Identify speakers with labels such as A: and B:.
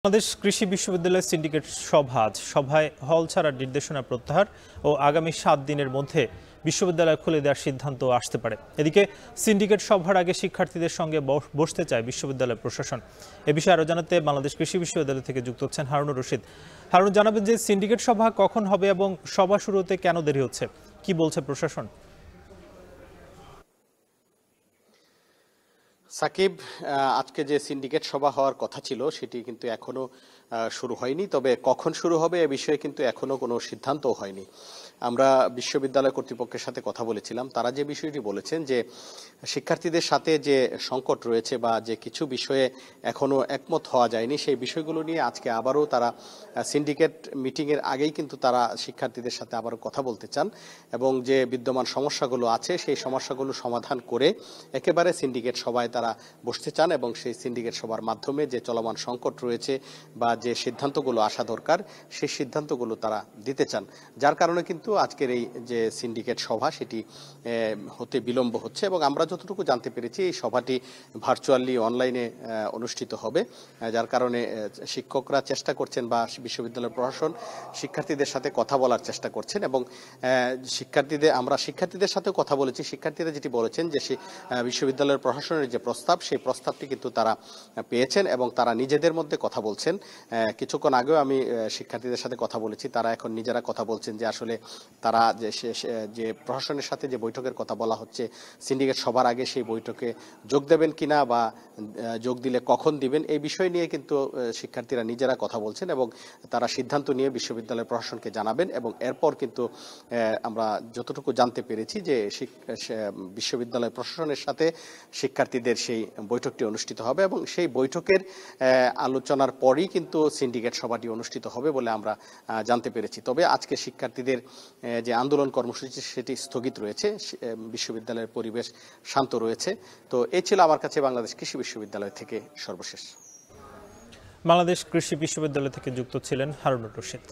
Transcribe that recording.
A: বাংলাদেশ কৃষি বিশ্ববিদ্যালয়ের সিন্ডিকেট সভা সভায় হল ছাড়ার নির্দেশনা প্রত্যাহার ও আগামী ৭ দিনের মধ্যে বিশ্ববিদ্যালয় খুলে দেওয়ার সিদ্ধান্ত আসতে পারে। এদিকে সিন্ডিকেট সভার আগে শিক্ষার্থীদের সঙ্গে বসতে চায় বিশ্ববিদ্যালয় প্রশাসন। এ বিষয়ে আরও জানাতে বাংলাদেশ কৃষি বিশ্ববিদ্যালয় থেকে যুক্ত হচ্ছেন হারুনুর রশিদ। হারুন, জানাবেন যে সিন্ডিকেট সভা কখন হবে এবং সভা শুরুতে কেন দেরি হচ্ছে, কি বলছে প্রশাসন?
B: সাকিব, আজকে যে সিন্ডিকেট সভা হওয়ার কথা ছিল সেটি কিন্তু এখনো শুরু হয়নি। তবে কখন শুরু হবে এ বিষয়ে কিন্তু এখনো কোনো সিদ্ধান্তও হয়নি। আমরা বিশ্ববিদ্যালয় কর্তৃপক্ষের সাথে কথা বলেছিলাম। তারা যে বিষয়টি বলেছেন যে শিক্ষার্থীদের সাথে যে সংকট রয়েছে বা যে কিছু বিষয়ে এখনো একমত হওয়া যায়নি, সেই বিষয়গুলো নিয়ে আজকে আবারও তারা সিন্ডিকেট মিটিংয়ের আগেই কিন্তু তারা শিক্ষার্থীদের সাথে আবারও কথা বলতে চান এবং যে বিদ্যমান সমস্যাগুলো আছে সেই সমস্যাগুলো সমাধান করে একেবারে সিন্ডিকেট সভায় তারা বসতে চান এবং সেই সিন্ডিকেট সভার মাধ্যমে যে চলমান সংকট রয়েছে বা যে সিদ্ধান্তগুলো আসা দরকার সেই সিদ্ধান্তগুলো তারা দিতে চান। যার কারণে কিন্তু আজকের এই যে সিন্ডিকেট সভা সেটি হতে বিলম্ব হচ্ছে এবং আমরা যতটুকু জানতে পেরেছি এই সভাটি ভার্চুয়ালি অনলাইনে অনুষ্ঠিত হবে। যার কারণে শিক্ষকরা চেষ্টা করছেন বা বিশ্ববিদ্যালয় প্রশাসন শিক্ষার্থীদের সাথে কথা বলার চেষ্টা করছেন এবং আমরা শিক্ষার্থীদের সাথে কথা বলেছি। শিক্ষার্থীরা যেটি বলেছেন যে বিশ্ববিদ্যালয়ের প্রশাসনের যে প্রস্তাব সেই প্রস্তাবটি কিন্তু তারা পেয়েছেন এবং তারা নিজেদের মধ্যে কথা বলছেন। কিছুক্ষণ আগেও আমি শিক্ষার্থীদের সাথে কথা বলেছি। তারা এখন নিজেরা কথা বলছেন যে আসলে তারা যে প্রশাসনের সাথে যে বৈঠকের কথা বলা হচ্ছে সিন্ডিকেট সবার আগে সেই বৈঠকে যোগ দেবেন কিনা বা যোগ দিলে কখন দিবেন এই বিষয় নিয়ে কিন্তু শিক্ষার্থীরা নিজেরা কথা বলছেন এবং তারা সিদ্ধান্ত নিয়ে বিশ্ববিদ্যালয় প্রশাসনকে জানাবেন এবং এরপর কিন্তু আমরা যতটুকু জানতে পেরেছি যে বিশ্ববিদ্যালয় প্রশাসনের সাথে শিক্ষার্থীদের সেই বৈঠকটি অনুষ্ঠিত হবে এবং সেই বৈঠকের আলোচনার পরই কিন্তু সিন্ডিকেট সভাটি অনুষ্ঠিত হবে বলে আমরা জানতে পেরেছি। তবে আজকে শিক্ষার্থীদের যে আন্দোলন কর্মসূচি সেটি স্থগিত রয়েছে। বিশ্ববিদ্যালয়ের পরিবেশ শান্ত রয়েছে। তো এই ছিল আমার কাছে বাংলাদেশ কৃষি বিশ্ববিদ্যালয় থেকে সর্বশেষ।
A: বাংলাদেশ কৃষি বিশ্ববিদ্যালয় থেকে যুক্ত ছিলেন হারুনুর রশিদ।